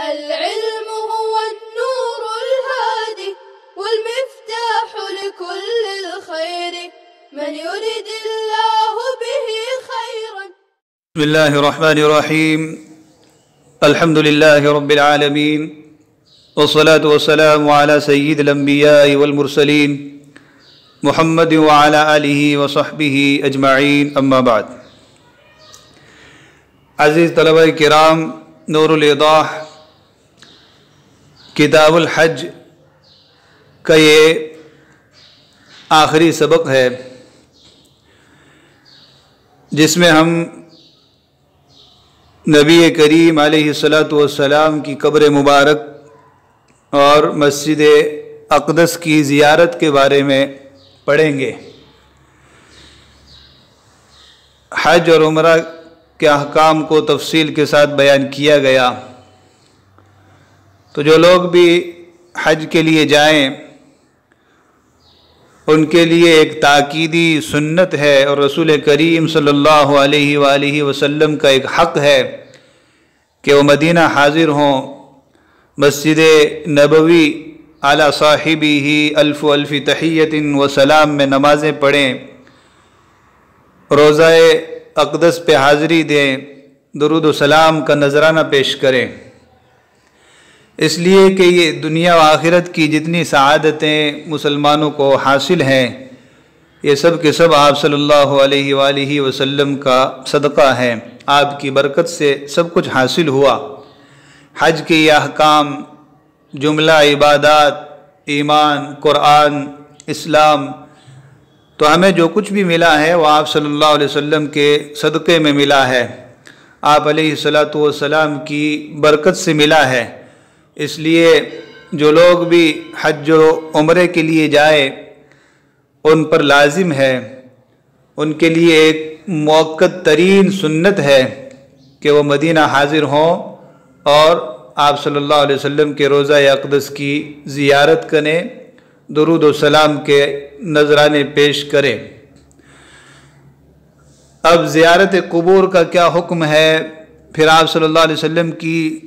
العلم هو النور الهادي والمفتاح لكل الخير من يريد الله به خيرا. بسم الله الرحمن الرحيم. الحمد لله رب العالمين والصلاة والسلام على سيد الأنبياء والمرسلين محمد وعلى آلہ وصحبہ اجمعین، اما بعد. عزیز طلبہ کرام، نور الایضاح کتاب الحج کا یہ آخری سبق ہے جس میں ہم نبی کریم علیہ السلام کی قبر مبارک اور مسجد اقدس کی زیارت کے بارے میں پڑھیں گے. حج اور عمرہ کے احکام کو تفصیل کے ساتھ بیان کیا گیا، تو جو لوگ بھی حج کے لیے جائیں ان کے لیے ایک تاکیدی سنت ہے اور رسول کریم صلی اللہ علیہ وآلہ وسلم کا ایک حق ہے کہ وہ مدینہ حاضر ہوں، مسجد نبوی علی صاحبہ الف الف تحیۃ و سلام میں نمازیں پڑھیں، روضہ اقدس پہ حاضری دیں، درود و سلام کا نذرانہ پیش کریں، اس لیے کہ یہ دنیا و آخرت کی جتنی سعادتیں مسلمانوں کو حاصل ہیں یہ سب کے سب آپ صلی اللہ علیہ وآلہ وسلم کا صدقہ ہے، آپ کی برکت سے سب کچھ حاصل ہوا. حج کے یہ احکام، جملہ عبادات، ایمان، قرآن، اسلام، تو ہمیں جو کچھ بھی ملا ہے وہ آپ صلی اللہ علیہ وسلم کے صدقے میں ملا ہے، آپ علیہ السلام کی برکت سے ملا ہے. اس لیے جو لوگ بھی حج و عمرے کے لیے جائے ان پر لازم ہے، ان کے لیے ایک مؤکد ترین سنت ہے کہ وہ مدینہ حاضر ہوں اور آپ صلی اللہ علیہ وسلم کے روضہ اقدس کی زیارت کریں، درود و سلام کے نذرانے پیش کریں. اب زیارت قبور کا کیا حکم ہے، پھر آپ صلی اللہ علیہ وسلم کی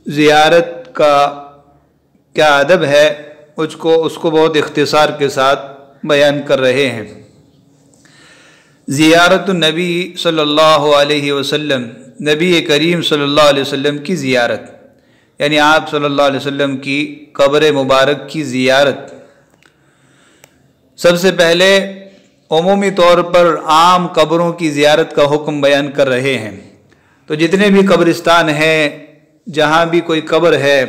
زیارت کا کیا ادب ہے، اس کو بہت اختصار کے ساتھ بیان کر رہے ہیں. زیارت النبی صلی اللہ علیہ وسلم، نبی کریم صلی اللہ علیہ وسلم کی زیارت، یعنی آپ صلی اللہ علیہ وسلم کی قبر مبارک کی زیارت. سب سے پہلے عمومی طور پر عام قبروں کی زیارت کا حکم بیان کر رہے ہیں. تو جتنے بھی قبرستان ہیں، جہاں بھی کوئی قبر ہے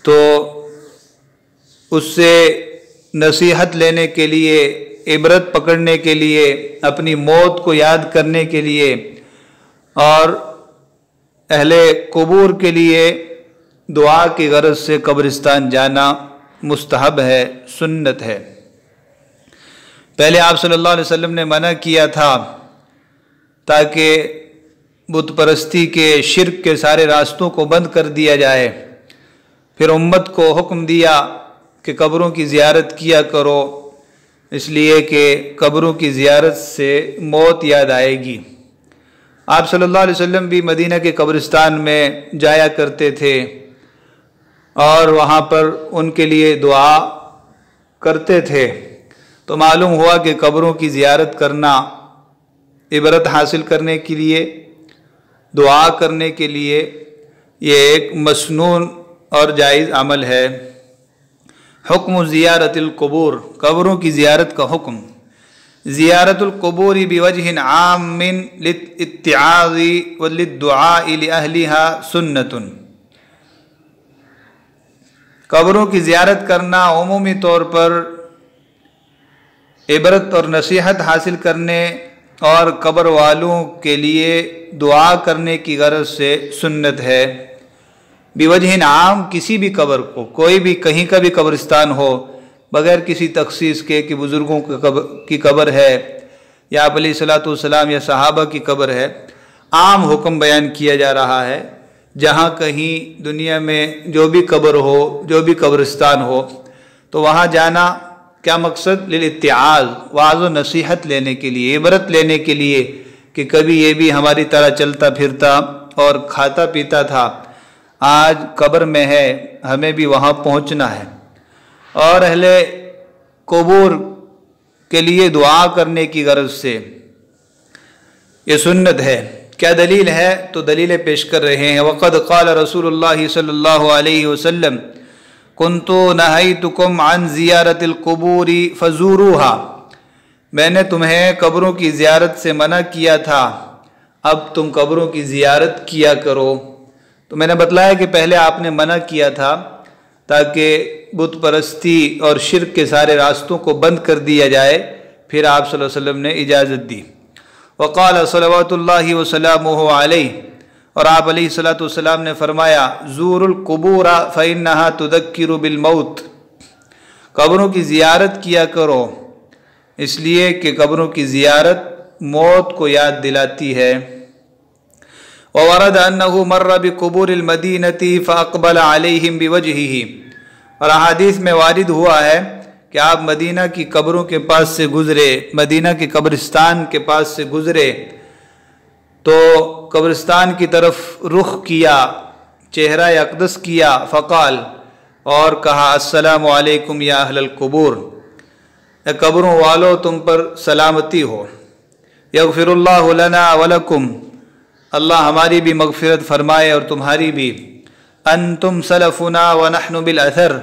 تو اس سے نصیحت لینے کے لیے، عبرت پکڑنے کے لیے، اپنی موت کو یاد کرنے کے لیے اور اہل قبور کے لیے دعا کی غرض سے قبرستان جانا مستحب ہے، سنت ہے. پہلے آپ صلی اللہ علیہ وسلم نے منع کیا تھا تاکہ بت پرستی کے، شرک کے سارے راستوں کو بند کر دیا جائے. پھر امت کو حکم دیا کہ قبروں کی زیارت کیا کرو، اس لیے کہ قبروں کی زیارت سے موت یاد آئے گی. آپ صلی اللہ علیہ وسلم بھی مدینہ کے قبرستان میں جایا کرتے تھے اور وہاں پر ان کے لیے دعا کرتے تھے. تو معلوم ہوا کہ قبروں کی زیارت کرنا عبرت حاصل کرنے کے لیے، دعا کرنے کے لیے یہ ایک مسنون اور جائز عمل ہے. حکم زیارت القبور، قبروں کی زیارت کا حکم. زیارت القبور بوجہ عام للاتعاظ وللدعاء لأہلها سنت. قبروں کی زیارت کرنا عمومی طور پر عبرت اور نصیحت حاصل کرنے اور قبر والوں کے لیے دعا کرنے کی غرض سے سنت ہے. بوجہ عام، کسی بھی قبر کو، کوئی بھی کہیں کا بھی قبرستان ہو، بغیر کسی تخصیص کے کہ بزرگوں کی قبر ہے یا آپ علیہ السلام یا صحابہ کی قبر ہے، عام حکم بیان کیا جا رہا ہے. جہاں کہیں دنیا میں جو بھی قبر ہو، جو بھی قبرستان ہو، تو وہاں جانا کیا مقصد؟ للاتعاظ، وعظ و نصیحت لینے کے لیے، عبرت لینے کے لیے کہ کبھی یہ بھی ہماری طرح چلتا پھرتا اور کھاتا پیتا تھا، آج قبر میں ہے، ہمیں بھی وہاں پہنچنا ہے، اور اہل قبور کے لیے دعا کرنے کی غرض سے یہ سنت ہے۔ کیا دلیل ہے؟ تو دلیلیں پیش کر رہے ہیں۔ وقد قال رسول اللہ صلی اللہ علیہ وسلم کنت نہیتکم عن زیارت القبور فزوروها، میں نے تمہیں قبروں کی زیارت سے منع کیا تھا، اب تم قبروں کی زیارت کیا کرو۔ تو میں نے بتلایا کہ پہلے آپ نے منع کیا تھا تاکہ بت پرستی اور شرک کے سارے راستوں کو بند کر دیا جائے، پھر آپ صلی اللہ علیہ وسلم نے اجازت دی۔ وقال صلوات اللہ وسلامہ علیہ، اور آپ علیہ الصلوۃ والسلام نے فرمایا زور القبور فإنہا تذکر بالموت، قبروں کی زیارت کیا کرو اس لیے کہ قبروں کی زیارت موت کو یاد دلاتی ہے۔ وورد انہ مر بقبور المدینہ فاقبل علیہم بوجہہ، اور احادیث میں وارد ہوا ہے کہ آپ مدینہ کی قبروں کے پاس سے گزرے، مدینہ کے قبرستان کے پاس سے گزرے تو قبرستان کی طرف رخ کیا، چہرہ اقدس کیا، فقال، اور کہا السلام علیکم یا اہل القبور، اے قبروں والو تم پر سلامتی ہو، یغفر اللہ لنا ولکم، اللہ ہماری بھی مغفرت فرمائے اور تمہاری بھی، انتم سلفنا ونحن بالاثر،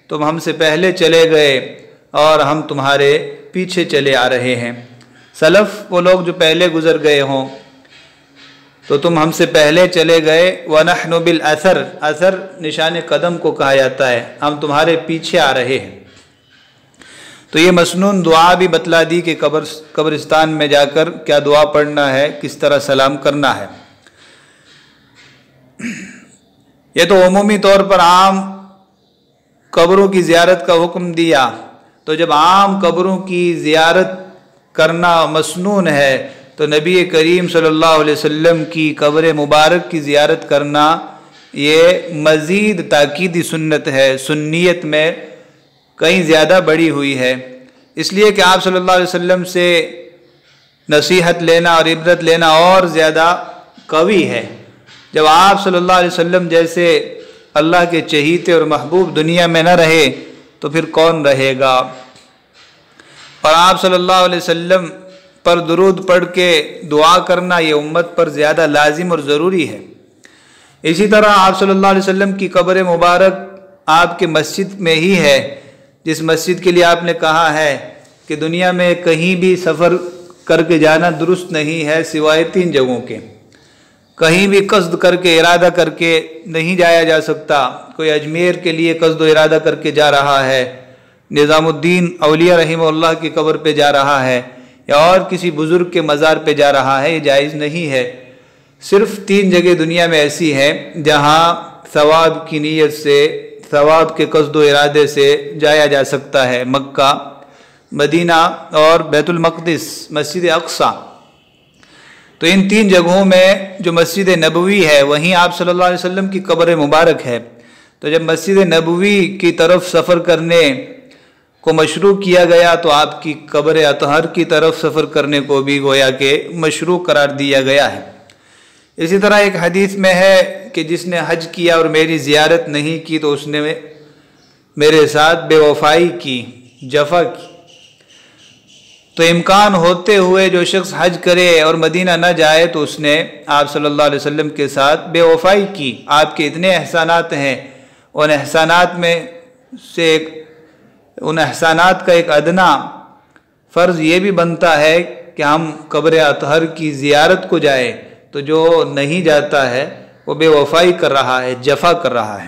تم ہم سے پہلے چلے گئے اور ہم تمہارے پیچھے چلے آ رہے ہیں۔ سلف وہ لوگ جو پہلے گزر گئے ہوں، تو تم ہم سے پہلے چلے گئے، وَنَحْنُ بِالْأَثَرِ، اثر نشان قدم کو کہا جاتا ہے، ہم تمہارے پیچھے آ رہے ہیں۔ تو یہ مسنون دعا بھی بتلا دی کہ قبرستان میں جا کر کیا دعا پڑھنا ہے، کس طرح سلام کرنا ہے۔ یہ تو عمومی طور پر عام قبروں کی زیارت کا حکم دیا، تو جب عام قبروں کی زیارت کرنا مسنون ہے تو نبی کریم صلی اللہ علیہ وسلم کی قبر مبارک کی زیارت کرنا یہ مزید تاکیدی سنت ہے، سنیت میں کہیں زیادہ بڑھی ہوئی ہے، اس لیے کہ آپ صلی اللہ علیہ وسلم سے نصیحت لینا اور عبرت لینا اور زیادہ قوی ہے۔ جب آپ صلی اللہ علیہ وسلم جیسے اللہ کے چہیتے اور محبوب دنیا میں نہ رہے تو پھر کون رہے گا؟ اور آپ صلی اللہ علیہ وسلم پر درود پڑھ کے دعا کرنا یہ امت پر زیادہ لازم اور ضروری ہے۔ اسی طرح آپ صلی اللہ علیہ وسلم کی قبر مبارک آپ کے مسجد میں ہی ہے، جس مسجد کے لیے آپ نے کہا ہے کہ دنیا میں کہیں بھی سفر کر کے جانا درست نہیں ہے سوائے 3 جگہوں کے، کہیں بھی قصد کر کے ارادہ کر کے نہیں جایا جا سکتا۔ کوئی اجمیر کے لیے قصد و ارادہ کر کے جا رہا ہے، نظام الدین اولیاء رحمہ اللہ کی قبر پہ جا رہا ہے، یا اور کسی بزرگ کے مزار پہ جا رہا ہے، یہ جائز نہیں ہے۔ صرف 3 جگہ دنیا میں ایسی ہیں جہاں ثواب کی نیت سے، ثواب کے قصد و ارادے سے جایا جا سکتا ہے، مکہ، مدینہ اور بیت المقدس، مسجد اقصی۔ تو ان 3 جگہوں میں جو مسجد نبوی ہے وہیں آپ صلی اللہ علیہ وسلم کی قبر مبارک ہے، تو جب مسجد نبوی کی طرف سفر کرنے کو مشروع کیا گیا تو آپ کی قبر اطہر کی طرف سفر کرنے کو بھی گویا کہ مشروع قرار دیا گیا ہے۔ اسی طرح ایک حدیث میں ہے کہ جس نے حج کیا اور میری زیارت نہیں کی تو اس نے میرے ساتھ بے وفائی کی، جفا کی۔ تو امکان ہوتے ہوئے جو شخص حج کرے اور مدینہ نہ جائے تو اس نے آپ صلی اللہ علیہ وسلم کے ساتھ بے وفائی کی۔ آپ کے اتنے احسانات ہیں، ان احسانات میں سے ان احسانات کا ایک ادنا فرض یہ بھی بنتا ہے کہ ہم قبر اطہر کی زیارت کو جائیں، تو جو نہیں جاتا ہے وہ بے وفائی کر رہا ہے، جفا کر رہا ہے۔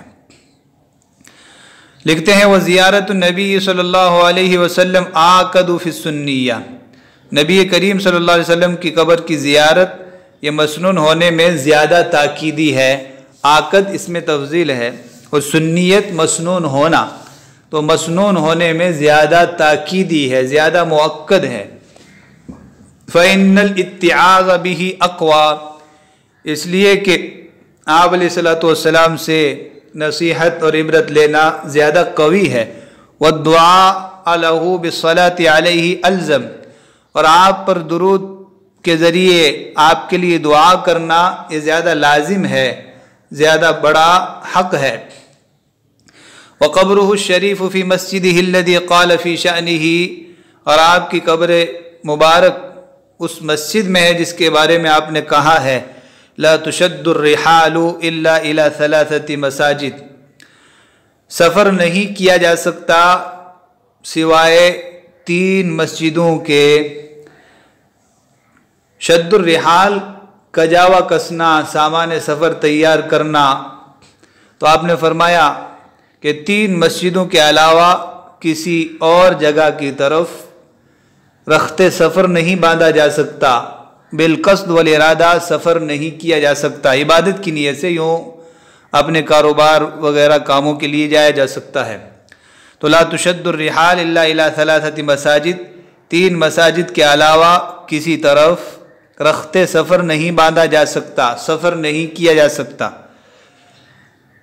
لکھتے ہیں وزیارت النبی صلی اللہ علیہ وسلم آکد فی السنیہ، نبی کریم صلی اللہ علیہ وسلم کی قبر کی زیارت یہ مسنون ہونے میں زیادہ تاکیدی ہے۔ آکد اس میں تفضیل ہے اور سنیت مسنون ہونا، تو مسنون ہونے میں زیادہ تاکیدی ہے، زیادہ مؤکد ہے۔ فَإِنَّ الْإِتِّعَاظَ بِهِ أَقْوَى، اس لیے کہ آپ علیہ الصلوۃ والسلام سے نصیحت اور عبرت لینا زیادہ قوی ہے۔ وَالدُّعَاءَ لَهُ بِالصَّلَاةِ عَلَيْهِ أَلْزَمُ، اور آپ پر درود کے ذریعے آپ کے لیے دعا کرنا یہ زیادہ لازم ہے، ज़्यादा बड़ा हक़ है। वक़ब्रुहु शरीफ़ फ़ी मस्जिदिही अल्लज़ी क़ाल फ़ी शअनिही, और आपकी कब्र मुबारक उस मस्जिद में है जिसके बारे में आपने कहा है ला तुशद्दुर रिहालु इल्ला इला सलासति मसाजिद, सफ़र नहीं किया जा सकता सिवाय 3 मस्जिदों के। शद्दुर रिहाल कजावा कसना, सामान सफ़र तैयार करना। तो आपने फरमाया कि 3 मस्जिदों के अलावा किसी और जगह की तरफ रख्ते सफ़र नहीं बांधा जा सकता, बिलक़स्द वल इरादा सफ़र नहीं किया जा सकता। इबादत की नीयत से यूँ अपने कारोबार वगैरह कामों के लिए जाया जा सकता है। तो ला तुशद्दुर रिहाल इल्ला इला सलासति मसाजिद, 3 मसाजिद के अलावा किसी तरफ रख्ते सफ़र नहीं बांधा जा सकता, सफ़र नहीं किया जा सकता।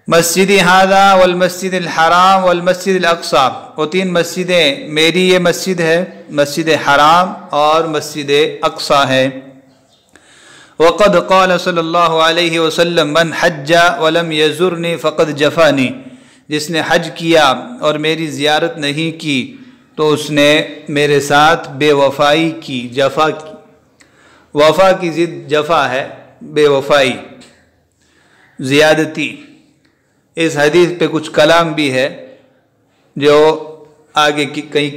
मस्जिद हादा वल मस्जिद हराम वल मस्जिद अक्सा, वो 3 मस्जिदें मेरी ये मस्जिद है, मस्जिद हराम और मस्जिद अक्सा है। वक़द क़ाल सल्लल्लाहु अलैहि वसल्लम मन हज्जा वलम यज़ुरनी फ़क़द जफ़ानी, जिसने हज किया और मेरी ज़ियारत नहीं की तो उसने मेरे साथ बेवफ़ाई की, जफ़ा की। वफ़ा की ज़िद जफ़ा है, बेवफ़ाई, ज़ियादती। इस हदीस पे कुछ कलाम भी है जो आगे की कई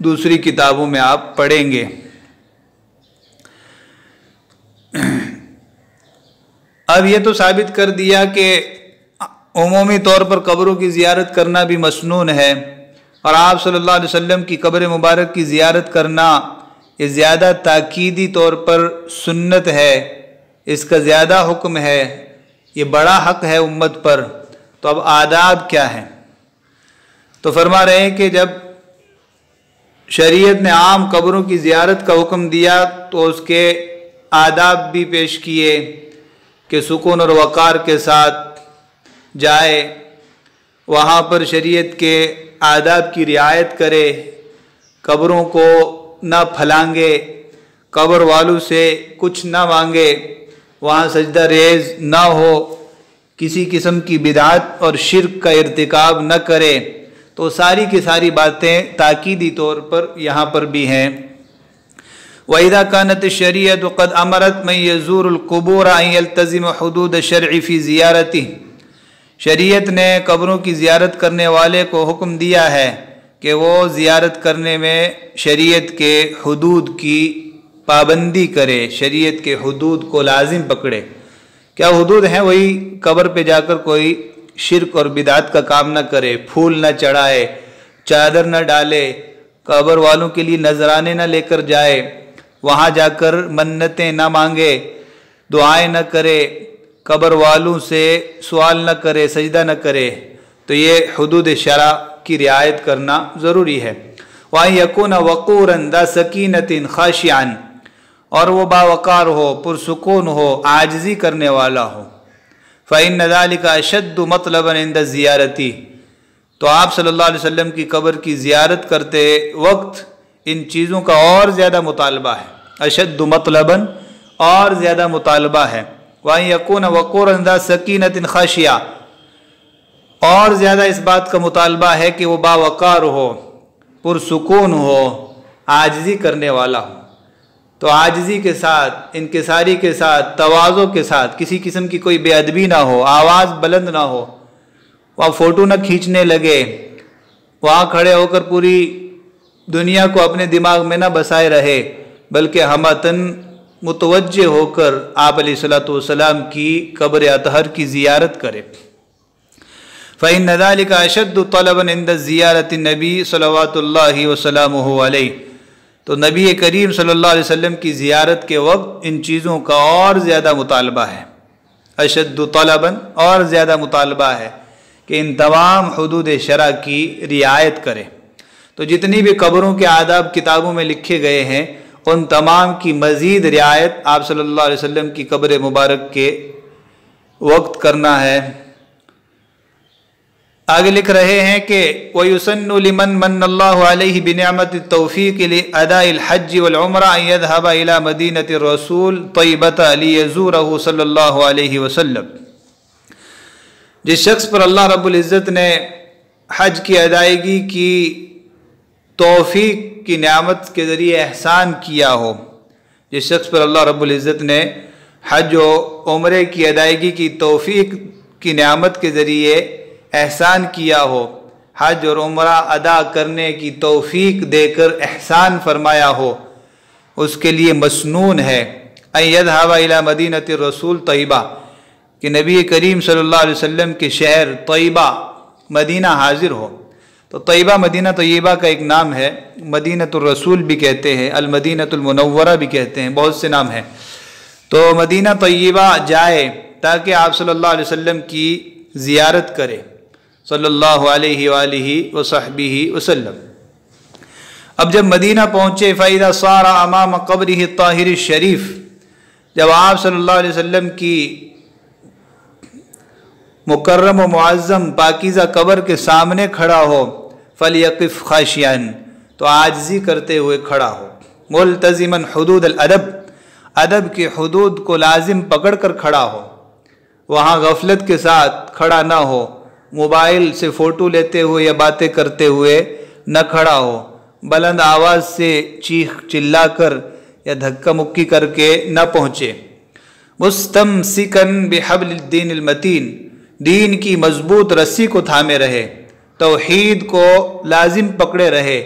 दूसरी किताबों में आप पढ़ेंगे। अब ये तो साबित कर दिया कि उमूमी तौर पर कब्रों की ज़ियारत करना भी मसनून है, और आप सल्लल्लाहु अलैहि वसल्लम की कब्र मुबारक की ज़ियारत करना ये ज़्यादा ताकीदी तौर पर सुन्नत है, इसका ज़्यादा हुक्म है, ये बड़ा हक़ है उम्मत पर। तो अब आदाब क्या हैं? तो फरमा रहे हैं कि जब शरीयत ने आम कब्रों की ज़ियारत का हुक्म दिया तो उसके आदाब भी पेश किए कि सुकून और वक़ार के साथ जाए, वहाँ पर शरीयत के आदाब की रियायत करे, कब्रों को ना फलांगे, कब्र वालों से कुछ ना मांगे, वहाँ सजदा रेज़ ना हो, किसी किस्म की बिदअत और शिर्क का इर्तिकाब न करे। तो सारी की सारी बातें ताकीदी तौर पर यहाँ पर भी हैं। वइज़ा कानत शरीअत क़द अमरत मन यज़ूरुल क़ुबूर अन यल्तज़िम हुदूद शरअ फ़ी ज़ियारतिही, शरीयत ने कब्रों की ज़ियारत करने वाले को हुक्म दिया है कि वो ज़ियारत करने में शरीयत के हुदूद की पाबंदी करे, शरीयत के हुदूद को लाजिम पकड़े। क्या हुदूद हैं? वही कब्र पे जाकर कोई शिर्क और बिदअत का काम न करे, फूल न चढ़ाए, चादर न डाले, कब्र वालों के लिए नजराने न लेकर जाए, वहाँ जाकर मन्नतें न मांगे, दुआएं न करे, कब्र वालों से सवाल न करे, सजदा न करे। तो ये हुदूद शरा की रियायत करना ज़रूरी है। वहाँ यकून वक़ूरन दा सकीनतिन खाशियान, और वो बावकार हो, पुरसुकून हो, आजिज़ी करने वाला हो। फ़इन्न ज़ालिका अशद्दु मतलबन इंद ज़ियारती, तो आप सल्लल्लाहु अलैहि वसल्लम की कब्र की ज़ियारत करते वक्त इन चीज़ों का और ज़्यादा मुतालबा है। अशद्दु मतलबन, और ज़्यादा मुतालबा है। वहाँ यकून वक़ूरन दा सकीनतिन खाशिया, और ज़्यादा इस बात का मुतालबा है कि वो बावकार हो, पुरसुकून हो, आजिज़ी करने वाला हो। तो आजिज़ी के साथ, इनकिसारी के साथ, तवाज़ो के साथ, किसी किस्म की कोई बेअदबी ना हो, आवाज़ बुलंद ना हो, वहाँ फ़ोटो ना खींचने लगे, वहाँ खड़े होकर पूरी दुनिया को अपने दिमाग में ना बसाए रहे, बल्कि हमतन मुतवज्जे होकर आप अलैहिस्सलातु वस्सलाम की कब्र अतहर की ज़ियारत करे। फ़इन्न ज़ालिका अशद्दु तलबन इंद ज़ियारति नबी सल्लल्लाहु वसल्लमुहु अलैहि, तो नबी करीम सल्लल्लाहु अलैहि वसल्लम की ज़ियारत के वक्त इन चीज़ों का और ज़्यादा मुतालबा है। अशद्दु तलबन, और ज़्यादा मुतालबा है कि इन तमाम हुदूद शरा की रियायत करें। तो जितनी भी कब्रों के आदाब किताबों में लिखे गए हैं उन तमाम की मज़ीद रियायत आप सल्लल्लाहु अलैहि वसल्लम की कब्र मुबारक के वक्त करना है। आगे लिख रहे हैं कि वयुसन्नु लिमन मन्नल्लाहु अलैहि बिनिअमति तौफीक लिअदाइल हज्ज वल उम्रा अन यज़हब इला मदीनति रसूल तय्यबत लियज़ूरहु सल्लल्लाहु अलैहि वसल्लम, जिस शख्स पर अल्लाह रब्बुल इज़्ज़त ने हज की अदायगी की तौफीक की नेमत के ज़रिए एहसान किया हो, जिस शख्स पर अल्लाह रब्बुल इज़्ज़त ने हज और उम्रे की अदायगी की तौफीक की नेमत के ज़रिए एहसान किया हो, हज और उम्रा अदा करने की तौफीक देकर एहसान फरमाया हो, उसके लिए मसनून है अय्यदहवा इला मदीनति रसूल तैयबा, कि नबी करीम सल्लल्लाहु अलैहि वसल्लम के शहर तैयबा मदीना हाजिर हो। तो तैयबा मदीना तैयबा का एक नाम है, मदीनतुर रसूल भी कहते हैं, अल मदीनतुल मुनव्वरा भी कहते हैं, बहुत से नाम हैं। तो मदीना तैयबा जाए ताकि आप सल्लल्लाहु अलैहि वसल्लम की ज़ियारत करे, सल्लल्लाहु अलैहि वालिहि वसहबिहि वसल्लम। अब जब मदीना पहुँचे, फ़इज़ा सारा अमाम क़ब्रिहि ताहिर शरीफ, जब आप सल्लल्लाहु अलैहि वसल्लम की मुकर्रम व मुअज़्ज़म पाकीज़ा कब्र के सामने खड़ा हो, फ़लयक़िफ़ ख़ाशियन, तो आजिज़ी करते हुए खड़ा हो, मुल्तज़िमन हुदूद अल अदब, अदब के हुदूद को लाजिम पकड़ कर खड़ा हो, वहाँ गफलत के साथ खड़ा ना हो, मोबाइल से फ़ोटो लेते हुए या बातें करते हुए न खड़ा हो, बुलंद आवाज़ से चीख चिल्ला कर या धक्का मुक्की करके न पहुँचे। मुस्तमसिकन बिहब्लिद्दीनिल मतीन, दीन की मजबूत रस्सी को थामे रहे, तौहीद को लाजिम पकड़े रहे,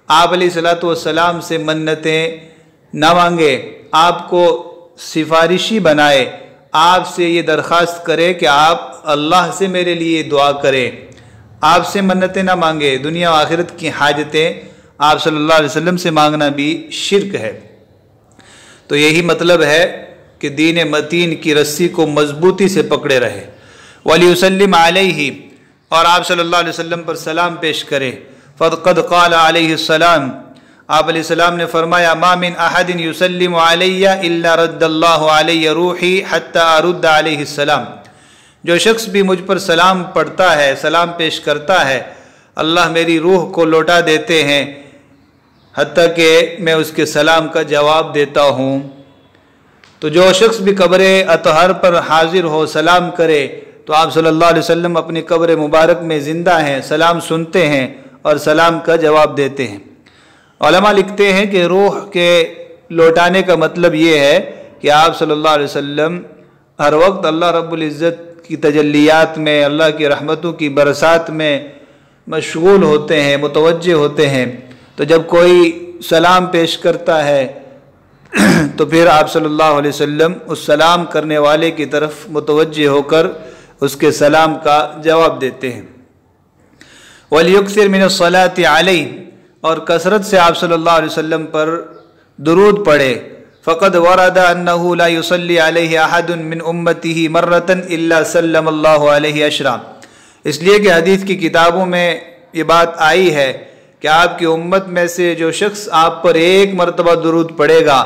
आप अलैहिस्सलातु वस्सलाम से मन्नतें न मांगे, आपको सिफारिशी बनाए, आपसे ये दरख्वास्त करे कि आप अल्लाह से मेरे लिए दुआ करें, आपसे मन्नतें ना मांगे, दुनिया और आखिरत की हाजतें आप सल्लल्लाहु अलैहि वसल्लम से मांगना भी शिर्क है। तो यही मतलब है कि दीन मतीन की रस्सी को मजबूती से पकड़े रहे। वलियुसल्लिम अलैहि, और आप सल्लल्लाहु अलैहि वसल्लम पर सलाम पेश करें। फ़क़द क़ाल अलैहिस्सलाम, आप अलैहिस्सलाम ने फरमाया, मा मिन अहदिन युसल्लिमु अलैया इल्ला रद्दल्लाहु अलैया रूही हत्ता अरुद्द अलैहिस्सलाम, जो शख्स भी मुझ पर सलाम पढ़ता है, सलाम पेश करता है, अल्लाह मेरी रूह को लौटा देते हैं हत्ता कि मैं उसके सलाम का जवाब देता हूँ। तो जो शख्स भी कब्र अतहर पर हाजिर हो, सलाम करे, तो आप सल्लल्लाहु अलैहि वसल्लम अपनी कब्र मुबारक में ज़िंदा हैं, सलाम सुनते हैं और सलाम का जवाब देते हैं। उलमा लिखते हैं कि रूह के लौटाने का मतलब ये है कि आप सल्लल्लाहु अलैहि वसल्लम हर वक्त अल्लाह रब्बुल इज़्ज़त की तजल्लियात में, अल्लाह की रहमतों की बरसात में मशगूल होते हैं, मुतवज्जे होते हैं। तो जब कोई सलाम पेश करता है तो फिर आप सल्लल्लाहु अलैहि वसल्लम उस सलाम करने वाले की तरफ मुतवज्जे होकर उसके सलाम का जवाब देते हैं। वलियुक्सिर मिनस्सलाति अलैहि, और कसरत से आप सल्लल्लाहु अलैहि वसल्लम पर दुरूद पढ़े। फ़क़द वरद अन्नहु ला युसल्ली अलैहि अहदुन मिन उम्मतिही मर्रतन इल्ला सल्लल्लाहु अलैहि अशरा, इसलिए कि हदीस की किताबों में ये बात आई है कि आपकी उम्मत में से जो शख्स आप पर एक मरतबा दुरूद पढ़ेगा,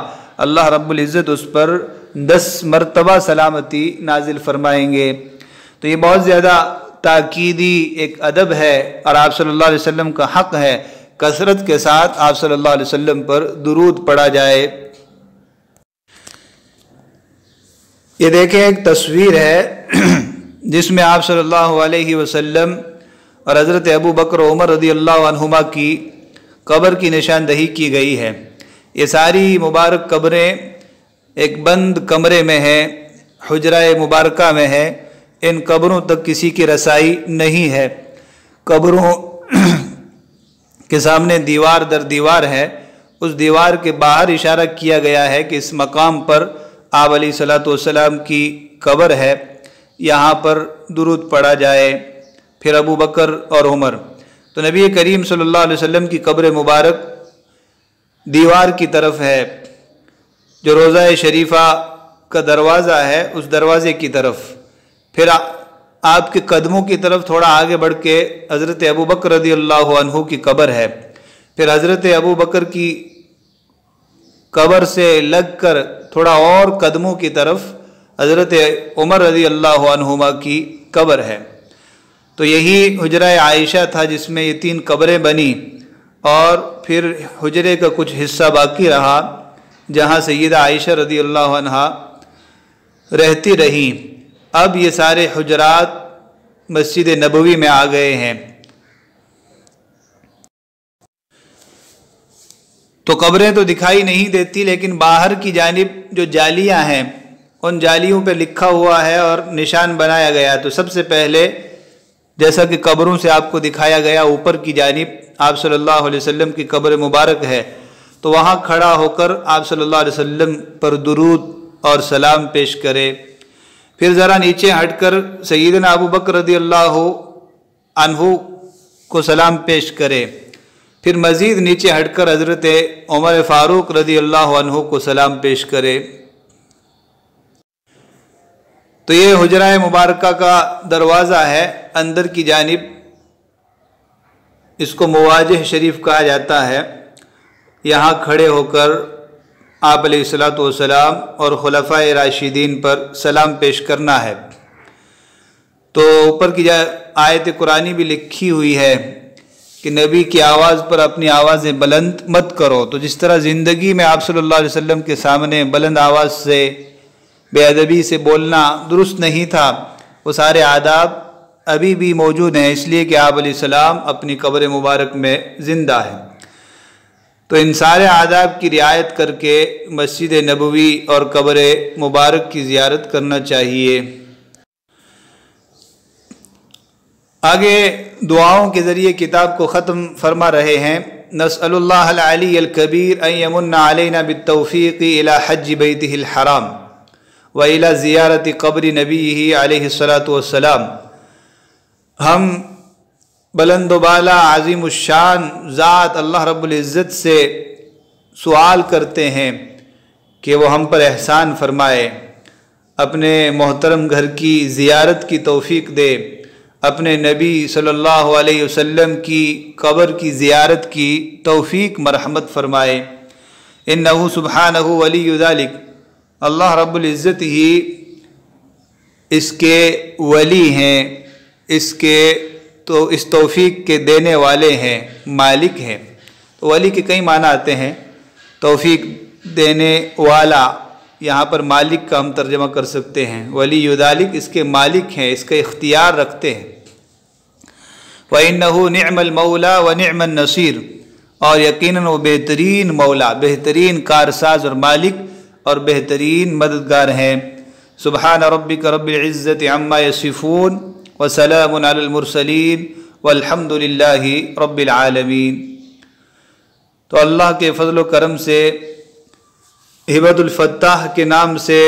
अल्लाह रब्बुल इज़्ज़त उस पर 10 मरतबा सलामती नाजिल फरमाएंगे। तो ये बहुत ज़्यादा ताकीदी एक अदब है और आप सल्लल्लाहु अलैहि वसल्लम का हक़ है कसरत के साथ आप सल्लल्लाहु अलैहि वसल्लम पर दुरूद पढ़ा जाए। ये देखें, एक तस्वीर है जिसमें आप सल्लल्लाहु अलैहि वसल्लम और हज़रत अबू बकर उमर रज़ियल्लाहु अन्हुमा की कब्र की निशानदही की गई है। ये सारी मुबारक कब्रें एक बंद कमरे में हैं, हुजरा मुबारका में है, इन कब्रों तक किसी की रसाई नहीं है। कब्रों के सामने दीवार दर दीवार है, उस दीवार के बाहर इशारा किया गया है कि इस मकाम पर आप अलैहिस्सलातु वस्सलाम की कब्र है, यहाँ पर दुरूद पढ़ा जाए। फिर अबू बकर और उमर, तो नबी करीम सल्लल्लाहु अलैहि वसल्लम की कब्र मुबारक दीवार की तरफ है, जो रोज़ा शरीफा का दरवाज़ा है उस दरवाज़े की तरफ। फिर आपके कदमों की तरफ थोड़ा आगे बढ़ के हज़रत अबू बकर रज़ियल्लाहु अन्हु की कब्र है। फिर हज़रत अबू बकर की कब्र से लगकर थोड़ा और कदमों की तरफ हज़रत उमर रज़ियल्लाहु अन्हुमा की कब्र है। तो यही हुजरा आयशा था जिसमें ये 3 कब्रें बनी और फिर हुजरे का कुछ हिस्सा बाकी रहा जहाँ सय्यदा आयशा रज़ियल्लाहु अन्हा रहती रहीं। अब ये सारे हुजरात मस्जिद नबवी में आ गए हैं। तो कब्रें तो दिखाई नहीं देती, लेकिन बाहर की जानिब जो जालियां हैं उन जालियों पर लिखा हुआ है और निशान बनाया गया। तो सबसे पहले जैसा कि कब्रों से आपको दिखाया गया, ऊपर की जानिब आप सल्लल्लाहु अलैहि वसल्लम की कब्र मुबारक है, तो वहाँ खड़ा होकर आप सल्लल्लाहु अलैहि वसल्लम पर दुरूद और सलाम पेश करे। फिर ज़रा नीचे हटकर सैयदना अबू बकर रज़ियल्लाहु अन्हु को सलाम पेश करे। फिर मज़ीद नीचे हटकर हज़रत उमर फ़ारूक रज़ियल्लाहु अन्हु को सलाम पेश करे। तो ये हुजरा मुबारका का दरवाज़ा है अंदर की जानिब, इसको मुवाजिह शरीफ कहा जाता है। यहाँ खड़े होकर आप अलैहिस्सलातु वस्सलाम और खुलफाए राशिदीन पर सलाम पेश करना है। तो ऊपर की आयत कुरानी भी लिखी हुई है कि नबी की आवाज़ पर अपनी आवाज़ें बुलंद मत करो। तो जिस तरह ज़िंदगी में आप सल्लल्लाहु अलैहि वसल्लम के सामने बुलंद आवाज़ से बेअदबी से बोलना दुरुस्त नहीं था, वो सारे आदाब अभी भी मौजूद हैं, इसलिए कि आप अलैहिस्सलाम अपनी कब्र मुबारक में ज़िंदा है। तो इन सारे आदाब की रियायत करके मस्जिद नबवी और कब्र मुबारक की ज़ियारत करना चाहिए। आगे दुआओं के ज़रिए किताब को ख़त्म फरमा रहे हैं। नस्अलुल्लाह अल-अली अल-कबीर अन यमुन्ना अलैना बित्तौफ़ीक़ इला हज्ज बैतिहिल हराम व इला ज़ियारति क़ब्र नबीही अलैहिस्सलातु वस्सलाम। हम बुलंद बाला आज़िमुश्शान ज़ात अल्लाह रब्बुल इज़्ज़त से सवाल करते हैं कि वो हम पर एहसान फरमाए, अपने मोहतरम घर की ज़ियारत की तौफ़ीक दे, अपने नबी सल्लल्लाहु अलैहि वसल्लम की कब्र की ज़ियारत की तौफ़ीक मरहमत फरमाए। इन्नहु सुब्हानहु वलिय्यु ज़ालिक, अल्लाह रब्बुल इज़्ज़त ही इसके वली हैं, इसके तो इस तौफ़ीक के देने वाले हैं, मालिक हैं। तो वली के कई माना आते हैं, तौफ़ीक देने वाला, यहाँ पर मालिक का हम तर्जमा कर सकते हैं। वली युदालिक इसके मालिक हैं, इसका इख्तियार रखते हैं। व इन्नहु निअमल मौला व निअमन नसीर, और यकीनन वो बेहतरीन मौला, बेहतरीन कारसाज और मालिक और बेहतरीन मददगार हैं। सुबहान रब्बिक रब्बिल इज़्ज़ति अम्मा यसिफून व सलामुन अलल मुरसलीन वल्हम्दुलिल्लाहि रब्बिल आलमीन। तो अल्लाह के फ़ज़ल व करम से हिबतुल फ़त्ताह के नाम से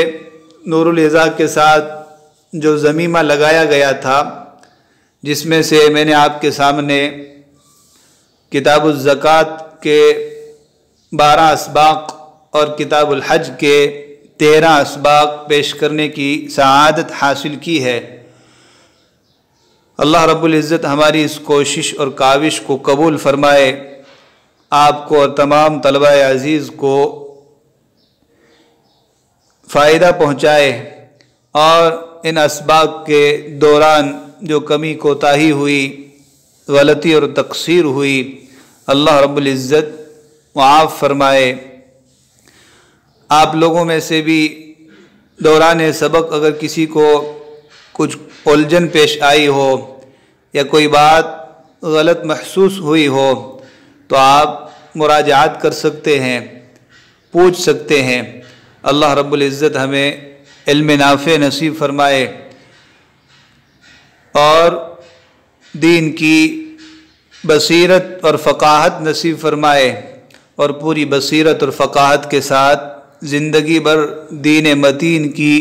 नूरुल इज़ा के साथ जो ज़मीमा लगाया गया था, जिसमें से मैंने आपके सामने किताबुल ज़कात के 12 असबाक़ और किताबुल हज के 13 असबाक़ पेश करने की सआदत हासिल की है। अल्लाह रब्बुल इज़्ज़त हमारी इस कोशिश और काविश को कबूल फरमाए, आपको और तमाम तलबाए अज़ीज़ को फ़ायदा पहुँचाए, और इन असबाक़ के दौरान जो कमी कोताही हुई, गलती और तक़सीर हुई, अल्लाह रब्बुल इज़्ज़त माफ़ फरमाए। आप लोगों में से भी दौरान सबक अगर किसी को कुछ उलझन पेश आई हो या कोई बात गलत महसूस हुई हो, तो आप मुराजात कर सकते हैं, पूछ सकते हैं। अल्लाह रब्बुल इज़्ज़त हमें इल्म नाफ़े नसीब फरमाए और दीन की बसीरत और फ़क़ाहत नसीब फरमाए, और पूरी बसीरत और फ़क़ाहत के साथ ज़िंदगी भर दीन मतीन की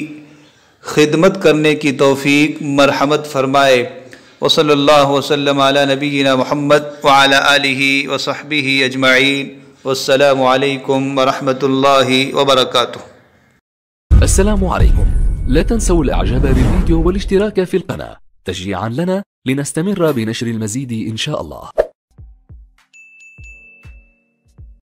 खिदमत करने की तौफ़ीक मरहमत फरमाए। वसल्लल्लाहु वसल्लम अला नबीना मुहम्मद व अला आलिहि व सहबिहि अजमईन। वस्सलामु अलैकुम व रहमतुल्लाहि व बरकातुहू। السلام عليكم. لا تنسوا الاعجاب بالفيديو والاشتراك في القناة تشجيعا لنا لنستمر بنشر المزيد إن شاء الله.